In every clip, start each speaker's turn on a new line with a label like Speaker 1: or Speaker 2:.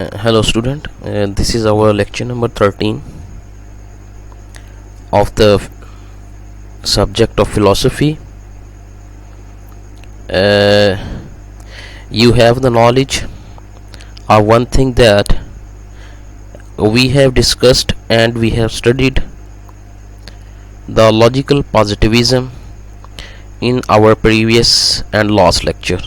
Speaker 1: Hello student, this is our lecture number 13 of the subject of philosophy. You have the knowledge of one thing that we have discussed and we have studied the logical positivism in our previous and last lecture,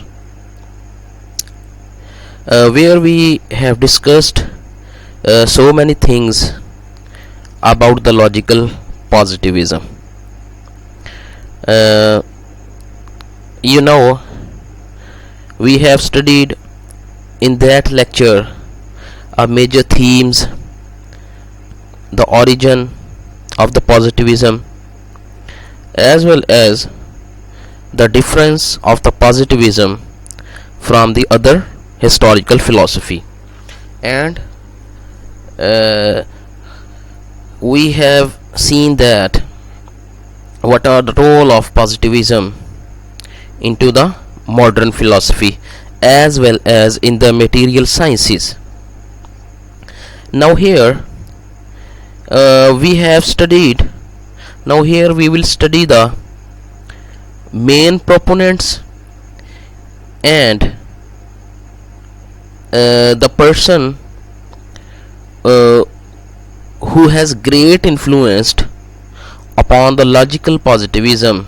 Speaker 1: where we have discussed so many things about the logical positivism. uh, we have studied in that lecture major themes, the origin of the positivism, as well as the difference of the positivism from the other historical philosophy. And we have seen that what are the role of positivism into the modern philosophy as well as in the material sciences. Now here we have studied, now here we will study the main proponents and the person who has great influence upon the logical positivism.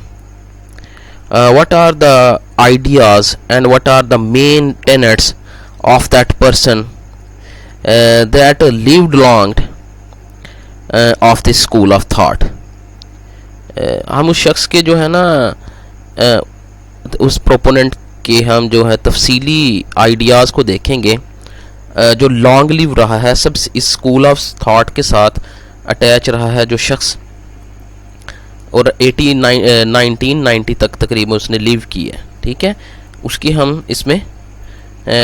Speaker 1: What are the ideas and what are the main tenets of that person that lived long of this school of thought. हम उस शख्स के जो है ना उस proponent के हम जो है तफसीली आइडियाज़ को देखेंगे जो लॉन्ग लिव रहा है, सब इस स्कूल ऑफ थॉट के साथ अटैच रहा है जो शख्स, और 1990 तक तकरीबन उसने लिव की है. ठीक है, उसकी हम इसमें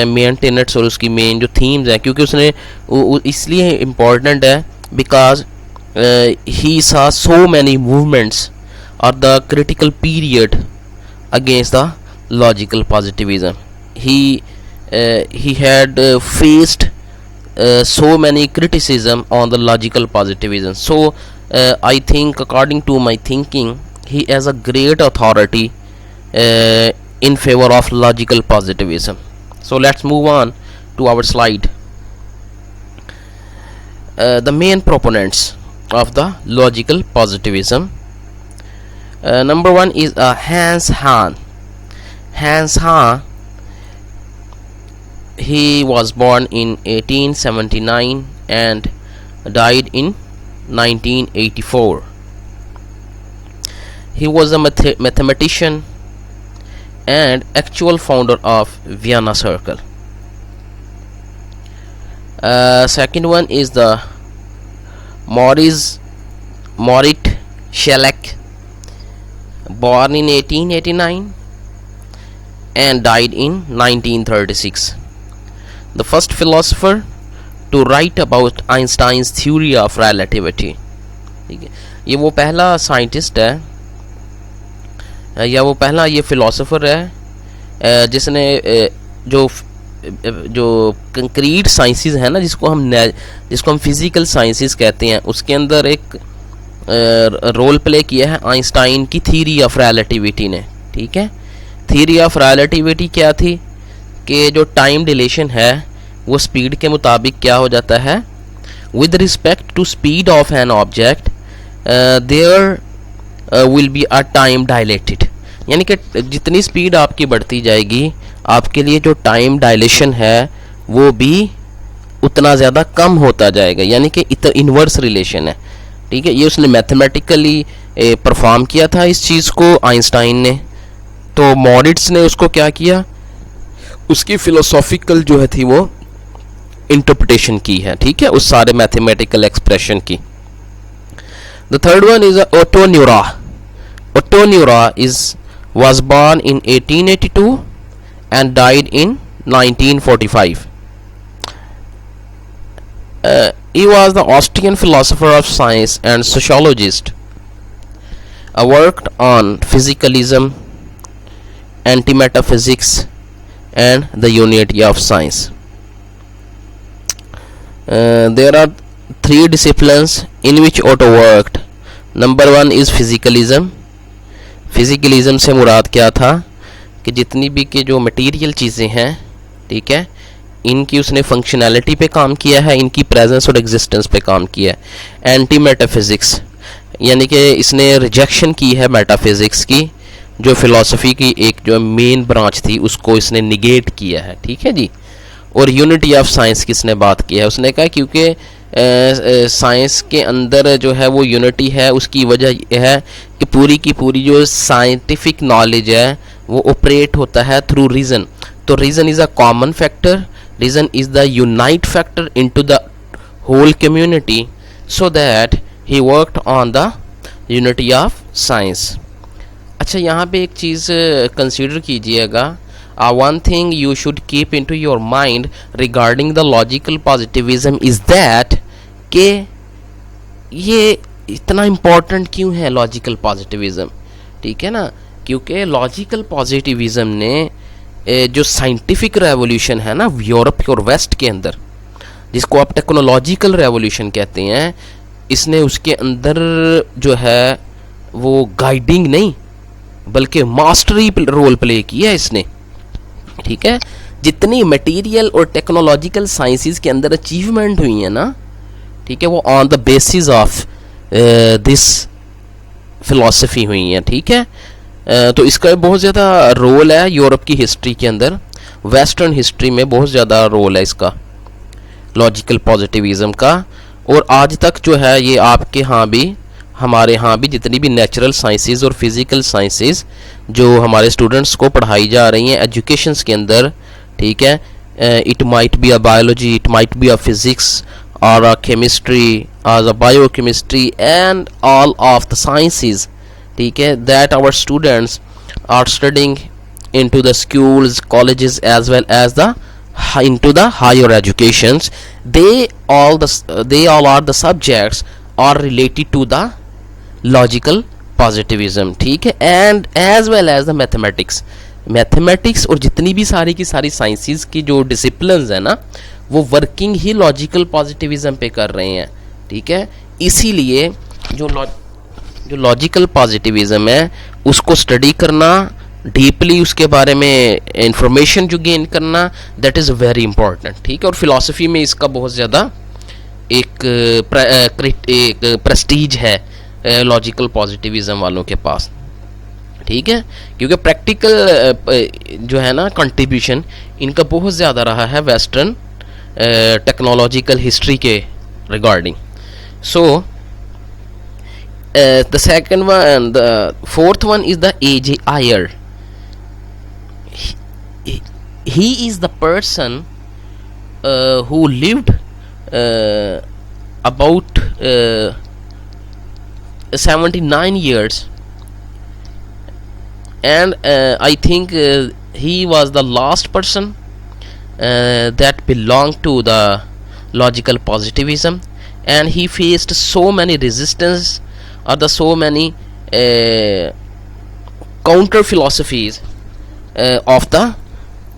Speaker 1: मेन टेनेट्स और उसकी मेन जो थीम्स हैं, क्योंकि उसने इसलिए इम्पॉर्टेंट है बिकॉज ही सा सो मैनी मूवमेंट्स और the critical period against the logical positivism. He had faced so many criticism on the logical positivism. So I think, according to my thinking, he has a great authority in favor of logical positivism. So let's move on to our slide. The main proponents of the logical positivism. Number one is Hans Hahn. Hans Hahn, he was born in 1879 and died in 1984. He was a mathematician and actual founder of Vienna Circle. Second one is the Moritz Schleck, born in 1889 and died in 1936. The first philosopher to write about Einstein's theory of relativity. ठीक है, ये वो पहला scientist है या वो पहला ये फिलोसोफर है जिसने जो कंक्रीट साइंसेस है ना, जिसको हम फिजिकल साइंसेस कहते हैं, उसके अंदर एक रोल प्ले किया है आइंस्टाइन की थ्योरी ऑफ रिलेटिविटी ने. ठीक है, थ्योरी ऑफ रिलेटिविटी क्या थी कि जो टाइम डिलेशन है वो स्पीड के मुताबिक क्या हो जाता है, with respect to speed of an object there will be a time dilated. यानी कि जितनी स्पीड आपकी बढ़ती जाएगी आपके लिए जो टाइम डायलेशन है वो भी उतना ज़्यादा कम होता जाएगा, यानी कि इनवर्स रिलेशन है. ठीक है, ये उसने मैथमेटिकली परफॉर्म किया था इस चीज़ को आइंस्टाइन ने. तो मॉरिट्स ने उसको क्या किया, उसकी फिलोसॉफिकल जो है थी वो इंटरप्रिटेशन की है. ठीक है, उस सारे मैथमेटिकल एक्सप्रेशन की. The third one is Otto Neurath. Otto Neurath was born in 1882 and died in 1945. He was the Austrian philosopher of science and sociologist. Worked on physicalism, anti-metaphysics, and the unity of science. there are three disciplines in which Otto worked. Number one is physicalism. फिजिकलिज्म से मुराद क्या था कि जितनी भी के जो material चीज़ें हैं, ठीक है, इनकी उसने फंक्शनैलिटी पे काम किया है, इनकी प्रेजेंस और एग्जिस्टेंस पे काम किया है. एंटी मेटाफिज़िक्स, यानी कि इसने रिजेक्शन की है मेटाफिज़िक्स की, जो फिलॉसफी की एक जो मेन ब्रांच थी उसको इसने निगेट किया है. ठीक है जी. और यूनिटी ऑफ साइंस की इसने बात की है. उसने कहा क्योंकि साइंस के अंदर जो है वो यूनिटी है, उसकी वजह यह है कि पूरी की पूरी जो साइंटिफिक नॉलेज है वो ऑपरेट होता है थ्रू रीज़न. तो reason is a common factor, reason is the unite factor into the whole community, so that he worked on the unity of science. अच्छा, यहाँ पे एक चीज़ कंसीडर कीजिएगा. One thing you should keep into your mind regarding the logical positivism is that कि ये इतना important क्यों है लॉजिकल पॉजिटिविज़म. ठीक है ना, क्योंकि लॉजिकल पॉजिटिविज़म ने जो साइंटिफिक रेवोल्यूशन है ना यूरोप और वेस्ट के अंदर, जिसको आप टेक्नोलॉजिकल रेवोल्यूशन कहते हैं, इसने उसके अंदर जो है वो गाइडिंग नहीं बल्कि मास्टरी रोल प्ले किया है इसने. ठीक है, जितनी मटेरियल और टेक्नोलॉजिकल साइंसेस के अंदर अचीवमेंट हुई है ना, ठीक है, वो on the basis of this philosophy हुई है. ठीक है, तो इसका बहुत ज़्यादा रोल है यूरोप की हिस्ट्री के अंदर, वेस्टर्न हिस्ट्री में बहुत ज़्यादा रोल है इसका लॉजिकल पॉजिटिविज़म का. और आज तक जो है ये आपके यहाँ भी, हमारे यहाँ भी जितनी भी नेचुरल साइंसेस और फिज़िकल साइंसेस जो हमारे स्टूडेंट्स को पढ़ाई जा रही हैं एजुकेशंस के अंदर, ठीक है, it might be a biology, it might be a physics और अ केमिस्ट्री और a biochemistry and all of the sciences, ठीक है, that our students are studying into the schools, colleges as well as the into the higher educations. They all are the subjects are related to the logical positivism. ठीक है, and as well as the mathematics और जितनी भी सारी की सारी sciences की जो डिसिप्लिन्स है ना, वो वर्किंग ही लॉजिकल पॉजिटिविज़म पे कर रहे हैं. ठीक है, इसीलिए जो लॉजिकल पॉजिटिविज़म है उसको स्टडी करना, डीपली उसके बारे में इंफॉर्मेशन जो गेन करना, दैट इज़ वेरी इंपॉर्टेंट. ठीक है, और फिलॉसफी में इसका बहुत ज़्यादा एक प्रेस्टीज है लॉजिकल पॉजिटिविज़म वालों के पास. ठीक है, क्योंकि प्रैक्टिकल जो है ना कंट्रीब्यूशन इनका बहुत ज़्यादा रहा है वेस्टर्न टेक्नोलॉजिकल हिस्ट्री के regarding. So the second one, the fourth one is the A.J. Ayer. He is the person who lived about 79 years, and I think he was the last person that belonged to the logical positivism, and he faced so many resistance or the so many counter philosophies of the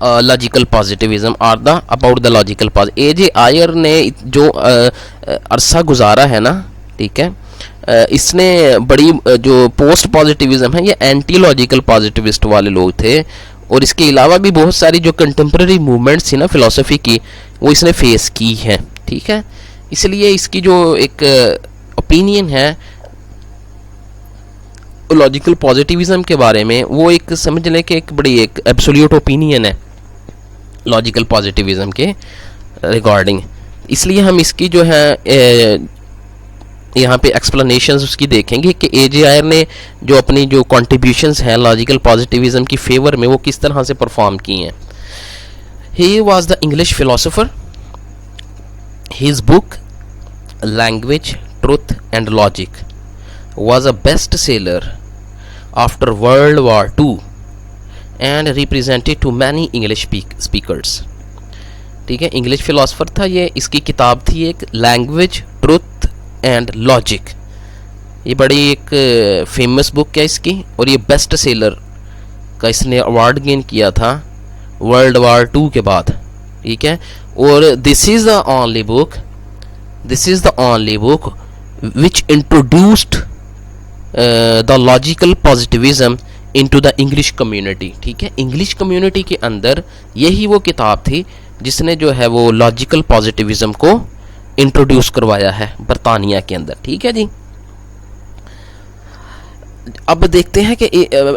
Speaker 1: logical positivism और the about the logical A.J. Ayer ने जो अरसा गुजारा है ना, ठीक है, इसने बड़ी जो पोस्ट पॉजिटिविज़म है ये एंटी लॉजिकल पॉजिटिविस्ट वाले लोग थे. और इसके अलावा भी बहुत सारी जो कंटेम्प्रेरी मूवमेंट्स थी ना फिलॉसफी की, वो इसने फेस की है. ठीक है, इसलिए इसकी जो एक ओपिनियन है लॉजिकल पॉजिटिविज़म के बारे में, वो एक समझ लें कि एक बड़ी एक एब्सोल्यूट ओपिनियन है लॉजिकल पॉजिटिविज़म के रिगार्डिंग. इसलिए हम इसकी जो है यहाँ पे एक्सप्लेनेशंस उसकी देखेंगे कि A.J. आयर ने जो अपनी जो कॉन्ट्रीब्यूशंस हैं लॉजिकल पॉजिटिविज़म की फेवर में वो किस तरह से परफॉर्म की हैं. He was the English philosopher. His book language, truth and logic was a bestseller after World War II and represented to many English speakers. ठीक है, इंग्लिश फिलोसफर था ये. इसकी किताब थी एक लैंग्वेज, ट्रुथ एंड लॉजिक. ये बड़ी एक फेमस बुक है इसकी, और ये बेस्ट सेलर का इसने अवार्ड गेन किया था वर्ल्ड वार 2 के बाद. ठीक है, और this is the only book this is the only book which introduced the logical positivism into the English community. ठीक है, इंग्लिश कम्युनिटी के अंदर यही वो किताब थी जिसने जो है वो लॉजिकल पॉजिटिविज्म को इंट्रोड्यूस करवाया है बरतानिया के अंदर। ठीक है जी, अब देखते हैं कि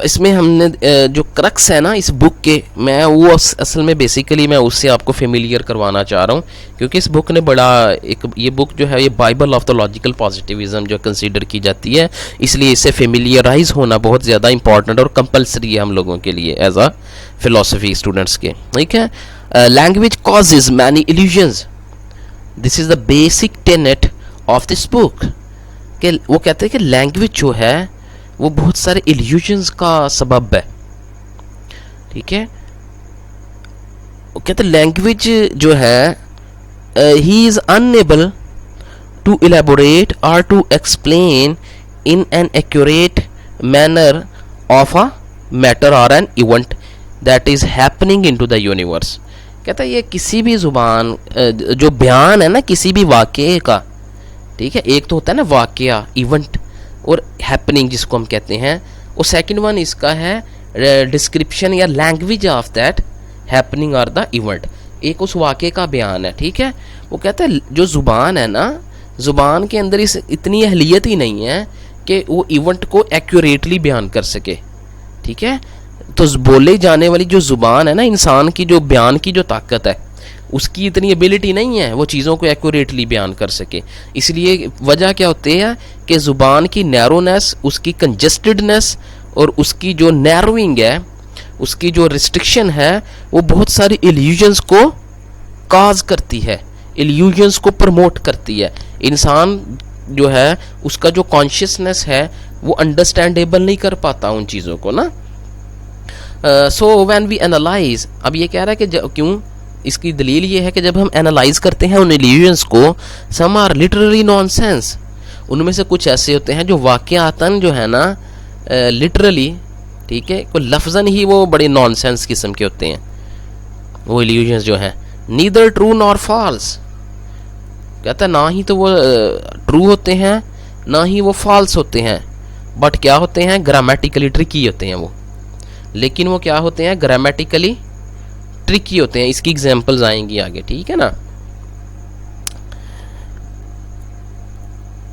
Speaker 1: इसमें हमने जो क्रक्स है ना इस बुक के, मैं वो असल में बेसिकली मैं उससे आपको फेमिलियर करवाना चाह रहा हूँ, क्योंकि इस बुक ने बड़ा एक, ये बुक जो है ये Bible of the logical positivism जो कंसीडर की जाती है, इसलिए इससे फेमिलियराइज होना बहुत ज़्यादा इंपॉर्टेंट और कंपलसरी है हम लोगों के लिए एज अ फिलोसफी स्टूडेंट्स के। ठीक है, language causes many illusions, this is the basic Tenet of this book. कि वो कहते हैं कि लैंग्वेज जो है वो बहुत सारे इल्यूजन्स का सबब है। ठीक है, वो कहते लैंग्वेज जो है ही इज अनएबल टू इलेबोरेट और to explain in an accurate manner of a matter और an event that is happening in to the universe. कहता है ये किसी भी जुबान जो बयान है ना किसी भी वाक़े का, ठीक है, एक तो होता है ना वाक़या इवेंट और हैपनिंग जिसको हम कहते हैं, और सेकंड वन इसका है डिस्क्रिप्शन या लैंग्वेज ऑफ दैट हैपनिंग और द इवेंट, एक उस वाक़े का बयान है। ठीक है, वो कहता है जो ज़ुबान है ना, ज़ुबान के अंदर इस इतनी अहलियत ही नहीं है कि वो इवेंट को एक्यूरेटली बयान कर सके। ठीक है, तो बोले जाने वाली जो ज़ुबान है ना, इंसान की जो बयान की जो ताकत है उसकी इतनी एबिलिटी नहीं है वो चीज़ों को एक्यूरेटली बयान कर सके। इसलिए वजह क्या होती है कि ज़ुबान की नैरोनेस, उसकी कंजस्टेडनेस और उसकी जो नैरोइंग है, उसकी जो रिस्ट्रिक्शन है, वो बहुत सारी इल्यूजन्स को काज करती है, इल्यूजन्स को प्रमोट करती है। इंसान जो है उसका जो कॉन्शियसनेस है वो अंडरस्टैंडेबल नहीं कर पाता उन चीज़ों को ना। सो व्हेन वी एनालाइज, अब ये कह रहा है कि क्यों, इसकी दलील ये है कि जब हम एनालाइज करते हैं उन इल्यूजन्स को, सम आर लिटरली नॉनसेंस, उनमें से कुछ ऐसे होते हैं जो वाक़यातन जो है ना लिटरली, ठीक है, कोई लफ्ज़न ही वो बड़े नॉनसेंस किस्म के होते हैं वो इल्यूजन्स जो हैं। नीदर ट्रू नॉर फॉल्स, कहता है ना ही तो वो ट्रू होते हैं ना ही वो फॉल्स होते हैं, बट क्या होते हैं, ग्रामेटिकली ट्रिकी होते हैं वो, लेकिन वो क्या होते हैं, ग्रामेटिकली ट्रिकी होते हैं। इसकी एग्जांपल्स आएंगी आगे। ठीक है ना।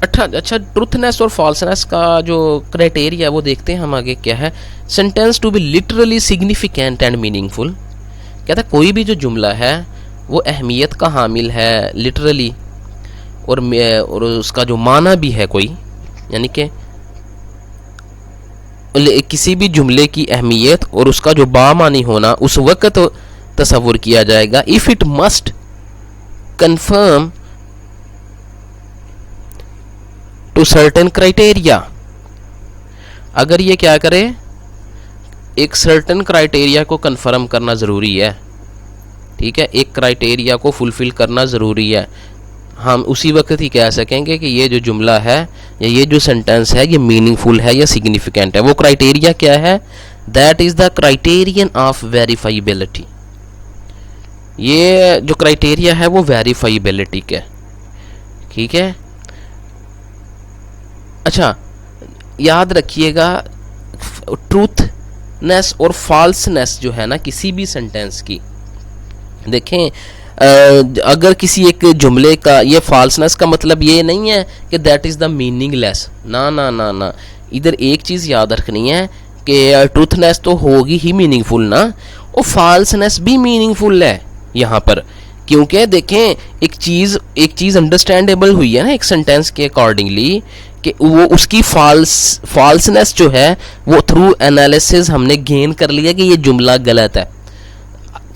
Speaker 1: अच्छा, ट्रूथनेस और फॉल्सनेस का जो क्राइटेरिया वो देखते हैं हम आगे क्या है। Sentence to be literally significant and meaningful, कहता है कोई भी जो जुमला है वो अहमियत का हामिल है लिटरली, और उसका जो माना भी है कोई, यानी कि किसी भी जुमले की अहमियत और उसका जो बामानी होना उस वक्त तसव्वुर किया जाएगा if it must confirm to certain criteria, अगर ये क्या करे, एक सर्टेन क्राइटेरिया को कंफर्म करना ज़रूरी है। ठीक है, एक क्राइटेरिया को फुलफिल करना ज़रूरी है, हम उसी वक्त ही कह सकेंगे कि ये जो जुमला है या ये जो सेंटेंस है ये मीनिंगफुल है या सिग्निफिकेंट है। वो क्राइटेरिया क्या है, that is the criterion of verifiability, ये जो क्राइटेरिया है वो वेरीफाइबिलिटी का। ठीक है, अच्छा याद रखिएगा, ट्रूथनेस और फॉल्सनेस जो है ना किसी भी सेंटेंस की, देखें अगर किसी एक जुमले का, ये फॉल्सनेस का मतलब ये नहीं है कि दैट इज़ द मीनिंगलेस, ना ना ना ना, इधर एक चीज़ याद रखनी है कि ट्रूथनेस तो होगी ही मीनिंगफुल ना, और फॉल्सनेस भी मीनिंगफुल है यहाँ पर, क्योंकि देखें एक चीज़ अंडरस्टैंडेबल हुई है ना एक सेंटेंस के अकॉर्डिंगली, कि वो उसकी फॉल्सनेस जो है वो थ्रू एनालिसिस हमने गेन कर लिया कि ये जुमला गलत है।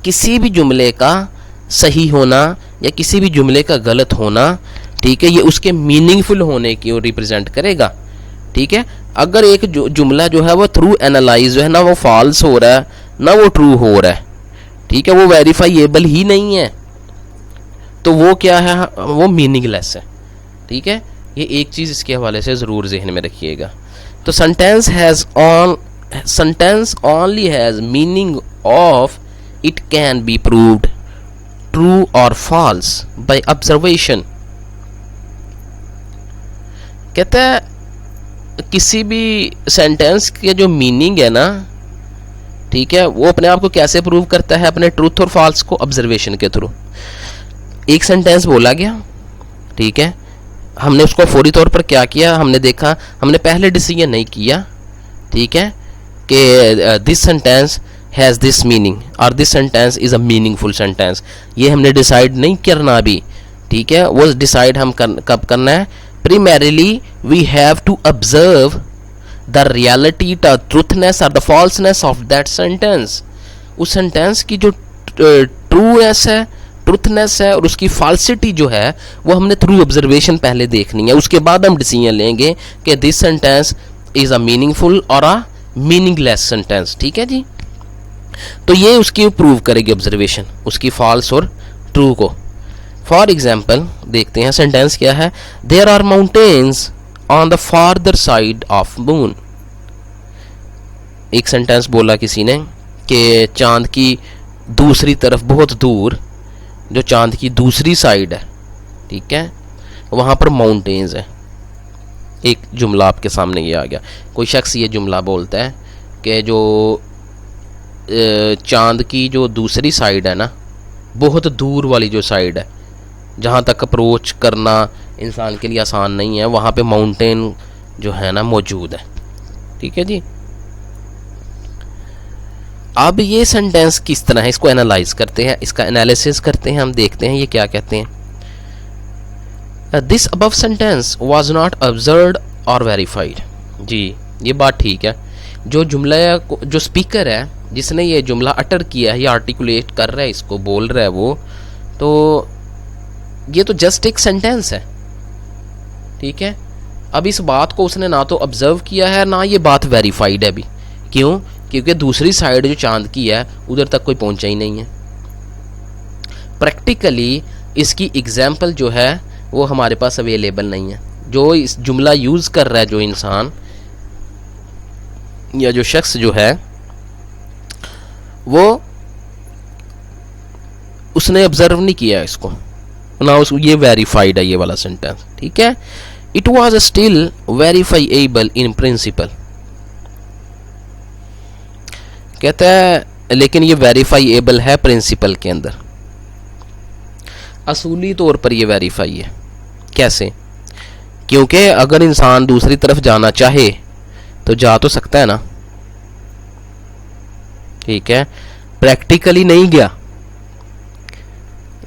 Speaker 1: किसी भी जुमले का सही होना या किसी भी जुमले का गलत होना, ठीक है, ये उसके मीनिंगफुल होने की रिप्रेजेंट करेगा। ठीक है, अगर एक जुमला जो है वो थ्रू एनालाइज जो है ना वो फॉल्स हो रहा है ना वो ट्रू हो रहा है, ठीक है, वो वेरीफाइएबल ही नहीं है, तो वो क्या है, वो मीनिंगलेस है। ठीक है, ये एक चीज़ इसके हवाले से ज़रूर जहन में रखिएगा। तो sentence only has meaning of it can be proved true और फॉल्स बाय ऑब्जर्वेशन। कहता है किसी भी सेंटेंस के जो मीनिंग है ना, ठीक है, वो अपने आप को कैसे प्रूव करता है? अपने ट्रूथ और फॉल्स को ऑब्जर्वेशन के थ्रू। एक सेंटेंस बोला गया, ठीक है, हमने उसको फौरी तौर पर क्या किया, हमने देखा, हमने पहले डिसीजन नहीं किया, ठीक है, कि this sentence has this meaning और this sentence is a meaningful sentence, ये हमने डिसाइड नहीं करना अभी, ठीक है। वो डिसाइड हम कब करना है? primarily we have to observe the reality, the truthness or the falseness of that sentence। उस सेंटेंस की जो ट्रूनेस है, ट्रूथनेस है और उसकी फॉल्सिटी जो है वो हमने थ्रू ऑब्जर्वेशन पहले देखनी है। उसके बाद हम डिसीजन लेंगे कि this sentence is a meaningful और अ मीनिंगलेस सेंटेंस, ठीक है जी। तो ये उसकी प्रूव करेगी ऑब्जर्वेशन, उसकी फॉल्स और ट्रू को। फॉर एग्जाम्पल देखते हैं सेंटेंस क्या है। There are mountains on the farther side of moon. एक सेंटेंस बोला किसी ने कि चांद की दूसरी तरफ, बहुत दूर, जो चांद की दूसरी साइड है, ठीक है, वहाँ पर माउंटेन्स है। एक जुमला आपके सामने ये आ गया। कोई शख्स ये जुमला बोलता है कि जो चांद की जो दूसरी साइड है ना, बहुत दूर वाली जो साइड है, जहाँ तक अप्रोच करना इंसान के लिए आसान नहीं है, वहाँ पे माउंटेन जो है ना मौजूद है, ठीक है जी। अब ये सेंटेंस किस तरह है, इसको एनालाइज करते हैं, इसका एनालिसिस करते हैं, हम देखते हैं ये क्या कहते हैं। This above sentence was not observed और वेरीफाइड। जी, ये बात ठीक है। जो जुमला, जो स्पीकर है जिसने ये जुमला अटर किया है या आर्टिकुलेट कर रहा है, इसको बोल रहा है वो, तो ये तो जस्ट एक सेंटेंस है, ठीक है। अब इस बात को उसने ना तो ऑब्जर्व किया है, ना ये बात वेरीफाइड है अभी। क्यों? क्योंकि दूसरी साइड जो चांद की है उधर तक कोई पहुंचा ही नहीं है। प्रैक्टिकली इसकी एग्जाम्पल जो है वो हमारे पास अवेलेबल नहीं है। जो इस जुमला यूज़ कर रहा है जो इंसान या जो शख्स जो है, वो उसने ऑब्जर्व नहीं किया इसको, ना उस ये वेरीफाइड है ये वाला सेंटेंस, ठीक है। It was still verifiable in principle. कहता है लेकिन ये वेरीफाइएबल है प्रिंसिपल के अंदर, असूली तौर पर ये वेरीफाई है। कैसे? क्योंकि अगर इंसान दूसरी तरफ जाना चाहे तो जा तो सकता है ना, ठीक है, प्रैक्टिकली नहीं गया।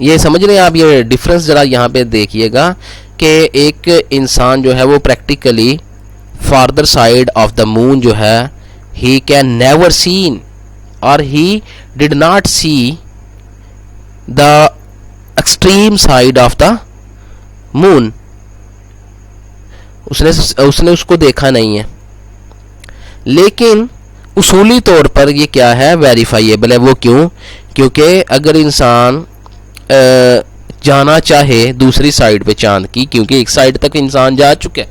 Speaker 1: ये समझ रहे हैं आप? ये डिफरेंस जरा यहाँ पे देखिएगा कि एक इंसान जो है वो practically farther side of the moon जो है ही कैन नेवर सीन और he did not see the extreme side of the moon. उसने उसको देखा नहीं है, लेकिन उसूली तौर पर ये क्या है, वेरीफाइएबल है। वो क्यों? क्योंकि अगर इंसान जाना चाहे दूसरी साइड पे चांद की, क्योंकि एक साइड तक इंसान जा चुका है,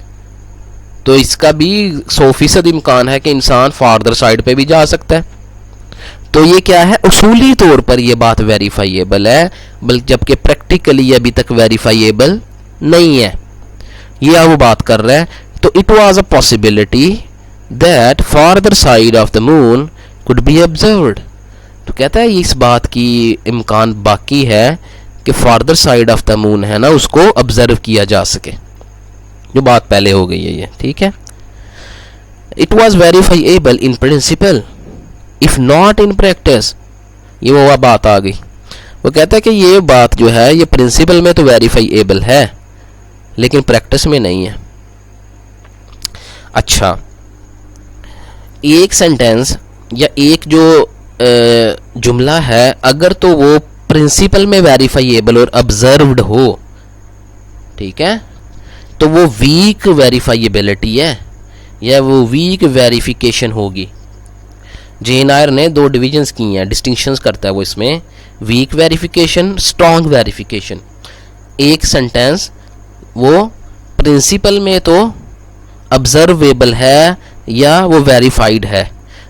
Speaker 1: तो इसका भी 100% इम्कान है कि इंसान फार्दर साइड पे भी जा सकता है। तो ये क्या है, उसूली तौर पर ये बात वेरीफाइएबल है, बल्कि जबकि प्रैक्टिकली अभी तक वेरीफाइएबल नहीं है। ये वो बात कर रहा है। तो it was a possibility that farther side of the moon could be observed. तो कहता है इस बात की इम्कान बाकी है कि farther side of the moon है ना, उसको ऑब्जर्व किया जा सके, जो बात पहले हो गई है ये, ठीक है। It was verifiable in principle if not in practice. ये वो बात आ गई। वो कहता है कि ये बात जो है ये प्रिंसिपल में तो वेरीफाइएबल है, लेकिन प्रैक्टिस में नहीं है। अच्छा, एक सेंटेंस या एक जो जुमला है, अगर तो वो प्रिंसिपल में वेरीफाइएबल और ऑब्जर्व्ड हो, ठीक है, तो वो वीक वेरीफाइएबिलिटी है या वो वीक वेरिफिकेशन होगी। जेन आयर ने 2 डिविजन्स की हैं, डिस्टिंक्शंस करता है वो इसमें, वीक वेरिफिकेशन, स्ट्रॉन्ग वेरिफिकेशन। एक सेंटेंस वो प्रिंसिपल में तो ऑब्जर्वेबल है या वो वेरीफाइड है,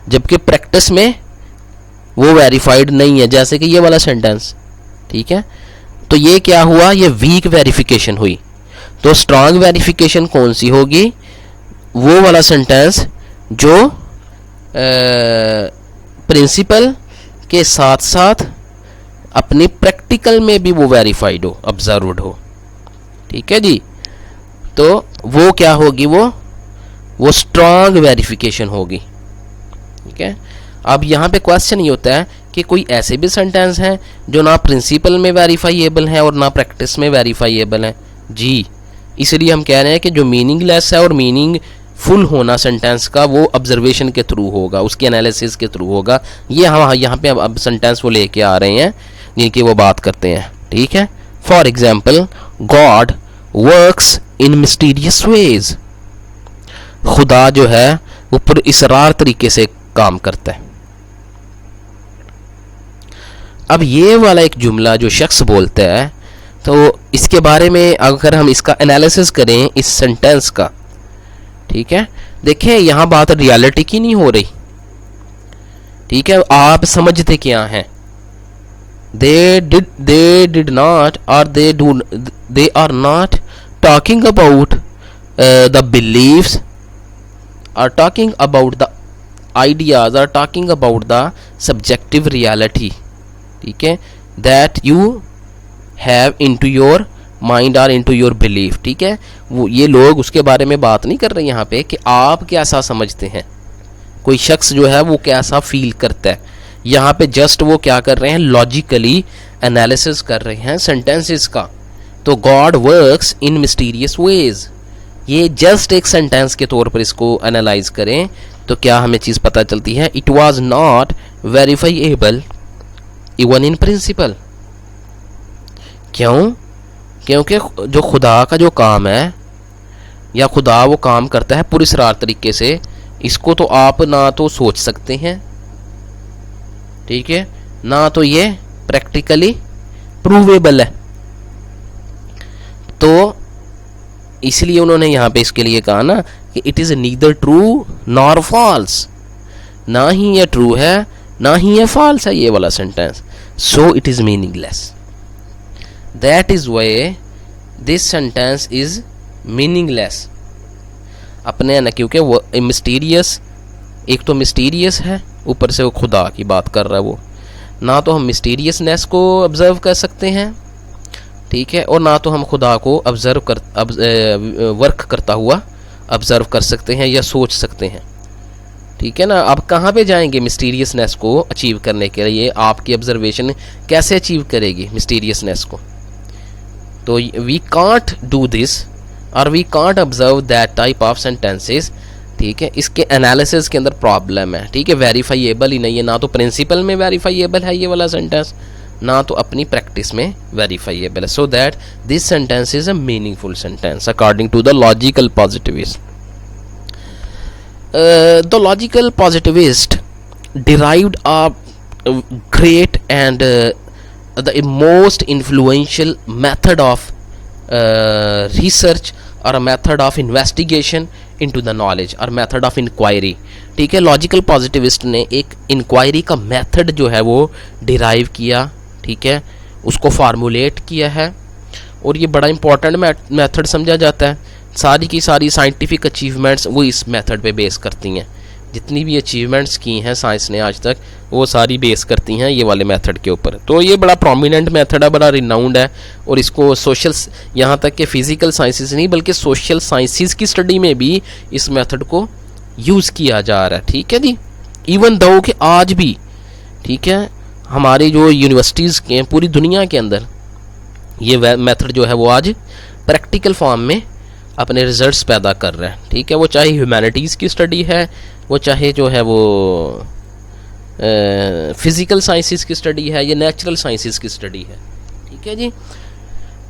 Speaker 1: जबकि प्रैक्टिस में वो वेरीफाइड नहीं है, जैसे कि ये वाला सेंटेंस, ठीक है। तो ये क्या हुआ, ये वीक वेरिफिकेशन हुई। तो स्ट्रांग वेरिफिकेशन कौन सी होगी? वो वाला सेंटेंस जो प्रिंसिपल के साथ साथ अपनी प्रैक्टिकल में भी वो वेरीफाइड हो, ऑब्जर्व्ड हो। ठीक है जी, तो वो क्या होगी? वो स्ट्रांग वेरिफिकेशन होगी। ठीक है, अब यहाँ पे क्वेश्चन ये होता है कि कोई ऐसे भी सेंटेंस हैं जो ना प्रिंसिपल में वेरीफाइएबल हैं और ना प्रैक्टिस में वेरीफाइएबल हैं जी। इसलिए हम कह रहे हैं कि जो मीनिंगलेस है और मीनिंग फुल होना सेंटेंस का, वो ऑब्जर्वेशन के थ्रू होगा, उसके एनालिसिस के थ्रू होगा। ये हम यहाँ पे अब सेंटेंस वो लेके आ रहे हैं जिनकी वो बात करते हैं। ठीक है, for example, God works in mysterious ways. खुदा जो है वो पुरअसरार तरीके से काम करता है। अब ये वाला एक जुमला जो शख्स बोलता है, तो इसके बारे में अगर हम इसका एनालिसिस करें इस सेंटेंस का, ठीक है, देखें यहाँ बात रियलिटी की नहीं हो रही। ठीक है, आप समझते क्या हैं? they did not, or they are not talking about the beliefs, are talking about the ideas, are talking about the subjective reality, ठीक है, that you have into your mind or into your belief। ठीक है, वो ये लोग उसके बारे में बात नहीं कर रहे यहाँ पे कि आप कैसा समझते हैं, कोई शख्स जो है वो कैसा फील करता है। यहाँ पे जस्ट वो क्या कर रहे हैं? लॉजिकली एनालिसिस कर रहे हैं सेंटेंसेस का। तो God works in mysterious ways, ये जस्ट एक सेंटेंस के तौर पर इसको एनालाइज करें तो क्या हमें चीज़ पता चलती है? It was not verifiable even in principle. क्यों? क्योंकि जो खुदा का जो काम है, या खुदा वो काम करता है पुरअसरार तरीके से, इसको तो आप ना तो सोच सकते हैं, ठीक है, ना तो ये प्रैक्टिकली प्रूवेबल है। तो इसलिए उन्होंने यहाँ पे इसके लिए कहा ना कि it is neither true nor false, ना ही ये ट्रू है ना ही ये फॉल्स है ये वाला sentence, so it is meaningless. That is why this sentence is meaningless अपने ना, क्योंकि वो मिस्टीरियस, एक तो मिस्टीरियस है, ऊपर से वो खुदा की बात कर रहा है, वो ना तो हम मिस्टीरियसनेस को ऑब्जर्व कर सकते हैं, ठीक है, और ना तो हम खुदा को वर्क करता हुआ ऑब्जर्व कर सकते हैं या सोच सकते हैं। ठीक है ना, आप कहाँ पे जाएंगे मिस्टीरियसनेस को अचीव करने के लिए? आपकी ऑब्जर्वेशन कैसे अचीव करेगी मिस्टीरियसनेस को? तो वी कांट डू दिस और we can't observe that type of sentences. ठीक है, इसके एनालिसिस के अंदर प्रॉब्लम है। ठीक है, वेरीफाइएबल ही नहीं है, ना तो प्रिंसिपल में वेरीफाइएबल है ये वाला सेंटेंस, ना तो अपनी प्रैक्टिस में वेरीफाइएबल है। So that this sentence is a meaningful sentence according to the logical positivist. The logical positivist derived a great and the most influential method of research or a method of investigation into the knowledge or method of inquiry। ठीक है, logical positivist ने एक inquiry का method जो है वो derive किया, ठीक है, उसको फार्मूलेट किया है, और ये बड़ा इंपॉर्टेंट मेथड समझा जाता है। सारी की सारी साइंटिफिक अचीवमेंट्स वो इस मेथड पे बेस करती हैं। जितनी भी अचीवमेंट्स की हैं साइंस ने आज तक, वो सारी बेस करती हैं ये वाले मेथड के ऊपर। तो ये बड़ा प्रोमिनेंट मेथड है, बड़ा रिनाउंड है, और इसको सोशल, यहाँ तक कि फिजिकल साइंसेस नहीं बल्कि सोशल साइंसेस की स्टडी में भी इस मेथड को यूज़ किया जा रहा है। ठीक है जी, इवन दो कि आज भी, ठीक है, हमारी जो यूनिवर्सिटीज़ के पूरी दुनिया के अंदर ये मेथड जो है वो आज प्रैक्टिकल फॉर्म में अपने रिजल्ट्स पैदा कर रहे हैं। ठीक है, वो चाहे ह्यूमैनिटीज़ की स्टडी है, वो चाहे जो है वो फिज़िकल साइंसेस की स्टडी है या नेचुरल साइंसेस की स्टडी है। ठीक है जी,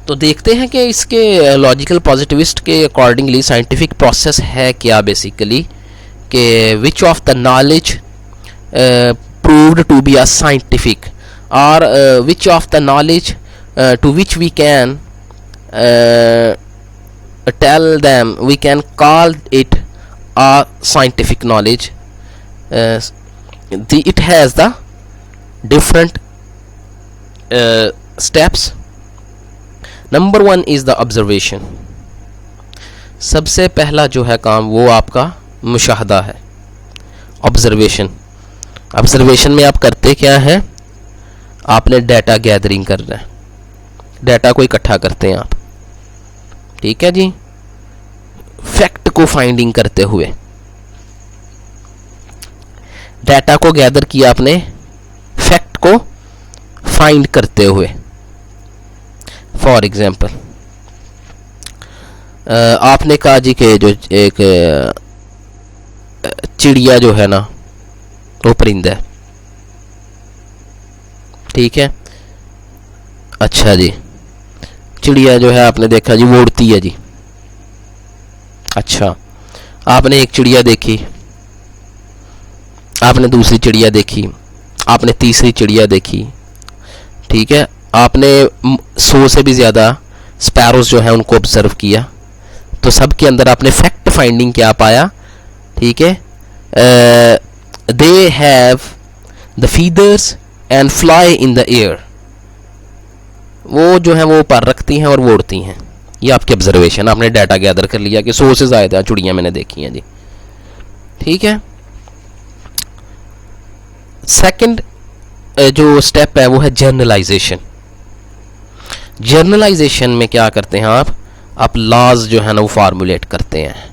Speaker 1: तो देखते हैं कि इसके लॉजिकल पॉजिटिविस्ट के अकॉर्डिंगली साइंटिफिक प्रोसेस है क्या बेसिकली, कि which of the knowledge proved to be a scientific और which of the knowledge to which we can tell them we can call it a scientific knowledge. It has the different steps. Number one is the observation. सबसे पहला जो है काम वो आपका मुशाहदा है, observation. Observation में आप करते क्या है, आपने डाटा गैदरिंग करना है, डाटा को इकट्ठा करते हैं आप, ठीक है जी, फैक्ट को फाइंडिंग करते हुए। डाटा को गैदर किया आपने फैक्ट को फाइंड करते हुए। फॉर एग्जाम्पल आपने कहा जी कि जो एक चिड़िया जो है ना वो परिंदा है, ठीक है। अच्छा जी, चिड़िया जो है आपने देखा जी वो उड़ती है जी। अच्छा, आपने एक चिड़िया देखी, आपने दूसरी चिड़िया देखी, आपने तीसरी चिड़िया देखी, ठीक है। आपने 100 से भी ज़्यादा स्पैरोज जो है उनको ऑब्जर्व किया, तो सबके अंदर आपने फैक्ट फाइंडिंग क्या पाया, ठीक है। They have the feathers and fly in the air, वो जो है वो पर रखती हैं और वो उड़ती हैं। ये आपकी ऑब्जर्वेशन, आपने डाटा गैदर कर लिया कि 100 से ज़्यादा चिड़ियाँ मैंने देखी हैं जी, ठीक है। सेकंड जो स्टेप है वो है जर्नलाइजेशन। जर्नलाइजेशन में क्या करते हैं आप लॉज जो है ना वो फार्मूलेट करते हैं।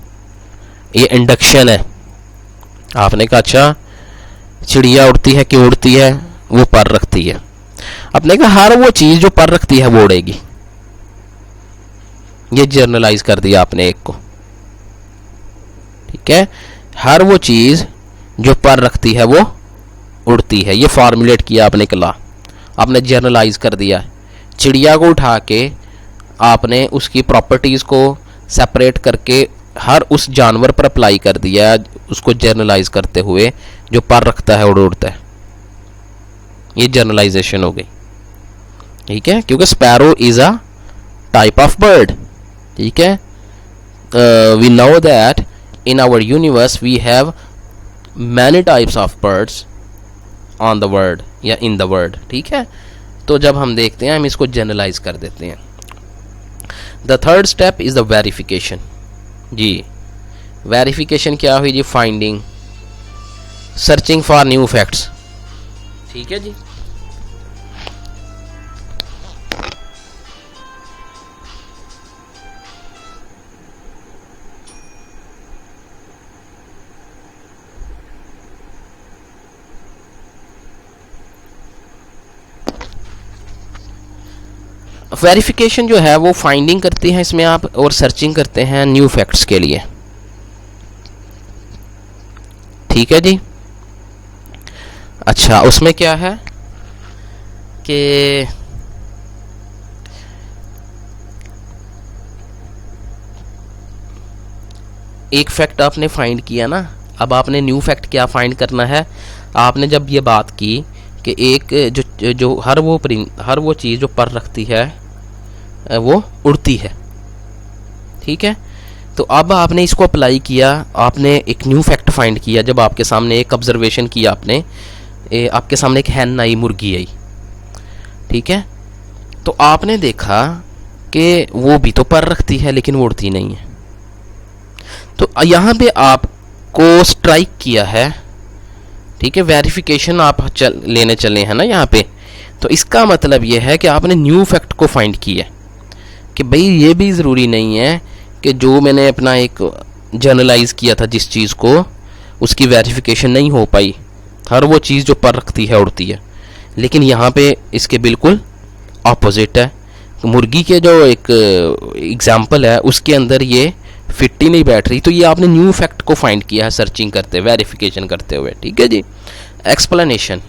Speaker 1: ये इंडक्शन है, आपने कहा अच्छा चिड़िया उड़ती है, क्यों उड़ती है, वो पर रखती है। आपने कहा हर वो चीज़ जो पर रखती है वो उड़ेगी। ये जर्नलाइज कर दिया आपने एक को, ठीक है। हर वो चीज़ जो पर रखती है वो उड़ती है, ये फार्मूलेट किया आपने एक लॉ, आपने जर्नलाइज कर दिया। चिड़िया को उठा के आपने उसकी प्रॉपर्टीज़ को सेपरेट करके हर उस जानवर पर अप्लाई कर दिया, उसको जर्नलाइज करते हुए, जो पर रखता है और उड़ता है। ये जर्नलाइजेशन हो गई, ठीक है, क्योंकि sparrow is a type of bird, ठीक है। We know that in our universe we have many types of birds on the world या इन द वर्ल्ड, ठीक है। तो जब हम देखते हैं हम इसको जनरलाइज कर देते हैं। The third step is the verification जी। वेरिफिकेशन क्या हुई जी, finding, searching for new facts, ठीक है जी। वेरिफिकेशन जो है वो फाइंडिंग करती है इसमें आप, और सर्चिंग करते हैं न्यू फैक्ट्स के लिए, ठीक है जी। अच्छा, उसमें क्या है कि एक फैक्ट आपने फाइंड किया ना, अब आपने न्यू फैक्ट क्या फाइंड करना है। आपने जब ये बात की कि एक जो हर वो चीज़ जो पर रखती है वो उड़ती है, ठीक है। तो अब आपने इसको अप्लाई किया, आपने एक न्यू फैक्ट फाइंड किया। जब आपके सामने एक ऑब्जर्वेशन किया आपने, आपके सामने एक हैन आई, मुर्गी आई, ठीक है। तो आपने देखा कि वो भी तो पर रखती है लेकिन वो उड़ती नहीं है। तो यहाँ पे आपको स्ट्राइक किया है, ठीक है, वेरिफिकेशन आप लेने चले हैं ना यहाँ पे। तो इसका मतलब ये है कि आपने न्यू फैक्ट को फाइंड किया कि भाई ये भी ज़रूरी नहीं है कि जो मैंने अपना एक जर्नलाइज किया था जिस चीज़ को, उसकी वेरिफिकेशन नहीं हो पाई। हर वो चीज़ जो पर रखती है उड़ती है, लेकिन यहाँ पे इसके बिल्कुल ऑपोजिट है। तो मुर्गी के जो एक एग्जाम्पल है उसके अंदर ये फिट ही नहीं बैठ रही। तो ये आपने न्यू फैक्ट को फाइंड किया है सर्चिंग करते, वेरिफिकेशन करते हुए, ठीक है जी। एक्सप्लेनेशन,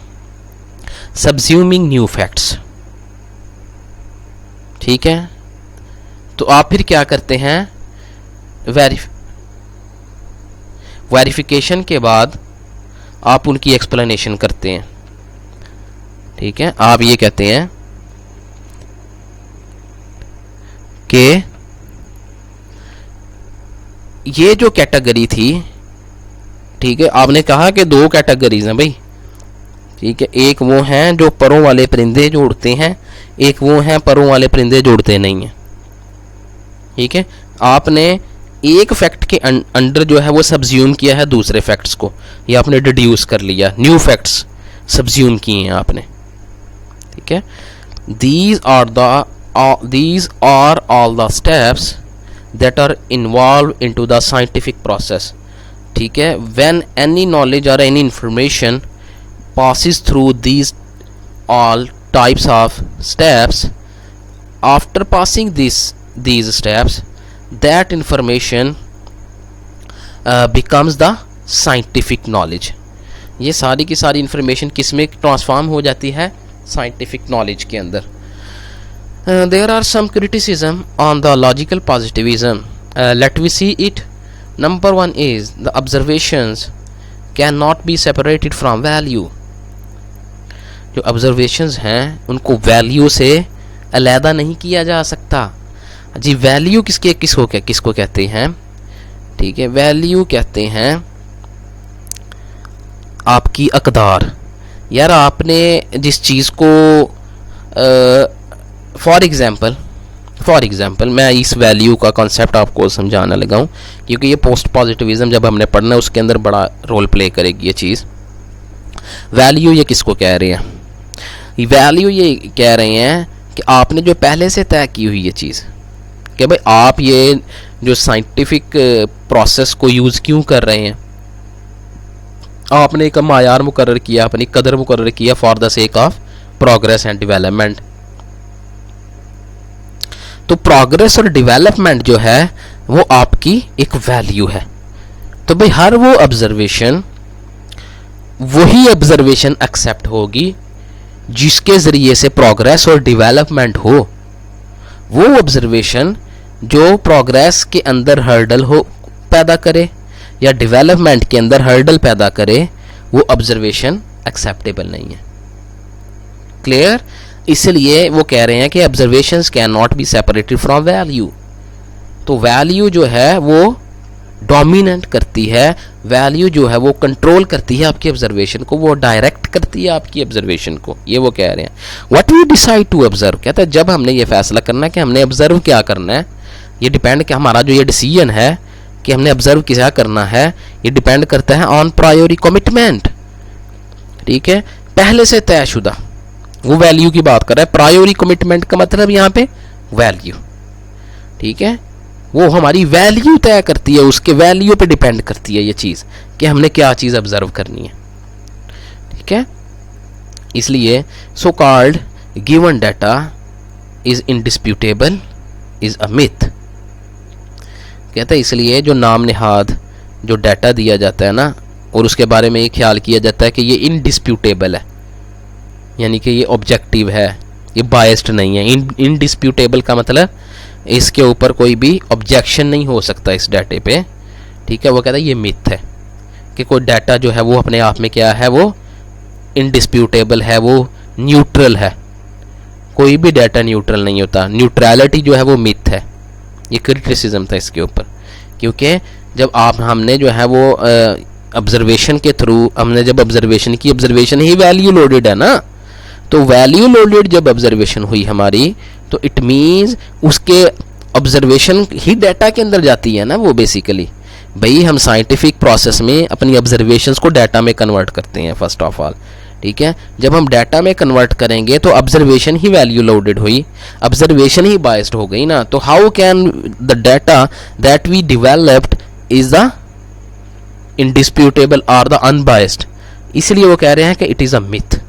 Speaker 1: सबज्यूमिंग न्यू फैक्ट्स, ठीक है। तो आप फिर क्या करते हैं, वेरिफिकेशन के बाद आप उनकी एक्सप्लेनेशन करते हैं, ठीक है। आप ये कहते हैं कि ये जो कैटेगरी थी, ठीक है, आपने कहा कि दो कैटेगरीज हैं भाई, ठीक है। एक वो हैं जो परों वाले परिंदे जो उड़ते हैं, एक वो हैं परों वाले परिंदे जो उड़ते नहीं हैं, ठीक है। आपने एक फैक्ट के अंडर जो है वो सब्ज्यूम किया है दूसरे फैक्ट्स को, या आपने डिड्यूस कर लिया, न्यू फैक्ट्स सब्ज्यूम किए हैं आपने, ठीक है। these are all the steps that are involved into the scientific process, ठीक है। when any knowledge or any information passes through these all types of steps, after passing these steps, that information becomes the scientific knowledge। ये सारी की सारी information किस में transform हो जाती है? साइंटिफिक नॉलेज के अंदर। There are some criticism on the logical positivism, let we see it. Number 1 is the observations can not be separated from value. जो ऑब्जर्वेशंस हैं उनको वैल्यू से अलहदा नहीं किया जा सकता जी। वैल्यू किसको कहते हैं? ठीक है, वैल्यू कहते हैं आपकी अकदार। यार आपने जिस चीज़ को फॉर एग्जांपल मैं इस वैल्यू का कॉन्सेप्ट आपको समझाने लगा हूँ, क्योंकि ये पोस्ट पॉजिटिविज्म जब हमने पढ़ना है उसके अंदर बड़ा रोल प्ले करेगी ये चीज़। वैल्यू ये किसको कह रहे हैं? वैल्यू ये कह रहे हैं कि आपने जो पहले से तय की हुई ये चीज़, कि भाई आप ये जो साइंटिफिक प्रोसेस को यूज़ क्यों कर रहे हैं, आपने एक मायार मुकर्रर किया, अपनी कदर मुकर्रर किया for the sake of progress and development. तो प्रोग्रेस और डेवलपमेंट जो है वो आपकी एक वैल्यू है। तो भाई हर वो ऑब्जर्वेशन वही ऑब्जर्वेशन एक्सेप्ट होगी जिसके ज़रिए से प्रोग्रेस और डेवलपमेंट हो। वो ऑब्जर्वेशन जो प्रोग्रेस के अंदर हर्डल हो पैदा करे या डेवलपमेंट के अंदर हर्डल पैदा करे, वो ऑब्जर्वेशन एक्सेप्टेबल नहीं है। क्लियर? इसलिए वो कह रहे हैं कि observations can not be separated from value. तो वैल्यू जो है वो डोमिनेट करती है, वैल्यू जो है वो कंट्रोल करती है आपकी ऑब्जर्वेशन को, वो डायरेक्ट करती है आपकी ऑब्जर्वेशन को। ये वो कह रहे हैं। What we decide to observe, कहता है जब हमने ये फैसला करना है कि हमने ऑब्जर्व क्या करना है, ये डिपेंड कि हमारा जो ये डिसीजन है कि हमने ऑब्जर्व क्या करना है, ये डिपेंड करता है ऑन प्रायोरी कमिटमेंट। ठीक है, पहले से तयशुदा, वो वैल्यू की बात कर रहा है। प्रायोरी कमिटमेंट का मतलब यहाँ पे वैल्यू, ठीक है, वो हमारी वैल्यू तय करती है, उसके वैल्यू पे डिपेंड करती है ये चीज़ कि हमने क्या चीज़ ऑब्जर्व करनी है। ठीक है, इसलिए so called given data is indisputable is a myth. कहता है इसलिए जो नाम निहाद जो डाटा दिया जाता है ना, और उसके बारे में ये ख्याल किया जाता है कि ये इनडिस्प्यूटेबल है, यानी कि ये ऑब्जेक्टिव है, ये बायस्ड नहीं है। इनडिस्प्यूटेबल का मतलब इसके ऊपर कोई भी ऑब्जेक्शन नहीं हो सकता इस डाटे पे। ठीक है, वो कहता है ये मिथ है कि कोई डाटा जो है वो अपने आप में क्या है, वो इनडिस्प्यूटेबल है, वो न्यूट्रल है। कोई भी डाटा न्यूट्रल नहीं होता, न्यूट्रलिटी जो है वो मिथ है। ये क्रिटिसिज्म था इसके ऊपर, क्योंकि जब हमने जो है वो ऑब्जर्वेशन के थ्रू हमने जब ऑब्जर्वेशन की, ऑब्जर्वेशन ही वैल्यू लोडेड है ना, तो वैल्यू लोडेड जब ऑब्जर्वेशन हुई हमारी, तो इट मीन्स उसके ऑब्जर्वेशन ही डाटा के अंदर जाती है ना। वो बेसिकली भाई हम साइंटिफिक प्रोसेस में अपनी ऑब्जर्वेशंस को डाटा में कन्वर्ट करते हैं फर्स्ट ऑफ ऑल। ठीक है, जब हम डाटा में कन्वर्ट करेंगे तो ऑब्जर्वेशन ही वैल्यू लोडेड हुई, ऑब्जर्वेशन ही बायस्ड हो गई ना। तो how can the data that we developed is the indisputable और द अनबायस्ड? इसलिए वो कह रहे हैं कि it is a myth.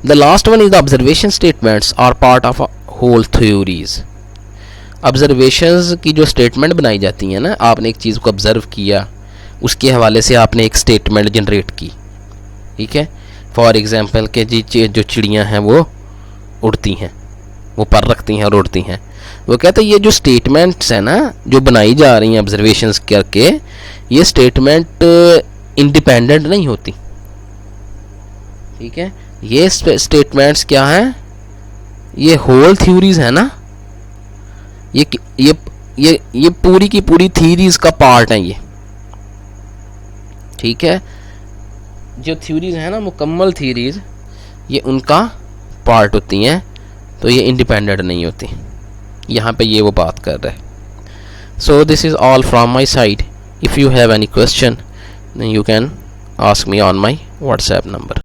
Speaker 1: The last one is the observation statements are part of whole theories. Observations की जो स्टेटमेंट बनाई जाती हैं ना, आपने एक चीज़ को ऑब्जर्व किया, उसके हवाले से आपने एक स्टेटमेंट जनरेट की। ठीक है, फॉर एग्जांपल के जी जो चिड़ियां हैं वो उड़ती हैं, वो पर रखती हैं और उड़ती हैं। वो कहते हैं ये जो स्टेटमेंट्स हैं ना जो बनाई जा रही हैं ऑब्जर्वेशंस करके, ये स्टेटमेंट इंडिपेंडेंट नहीं होती। ठीक है, ये स्टेटमेंट्स क्या हैं, ये होल थ्योरीज है ना, ये पूरी की पूरी थ्योरीज का पार्ट है ये। ठीक है, जो थ्योरीज है ना, मुकम्मल थ्योरीज, ये उनका पार्ट होती हैं, तो ये इंडिपेंडेंट नहीं होती। यहाँ पे ये वो बात कर रहा है। So this is all from my side. If you have any question, then you can ask me on my WhatsApp number.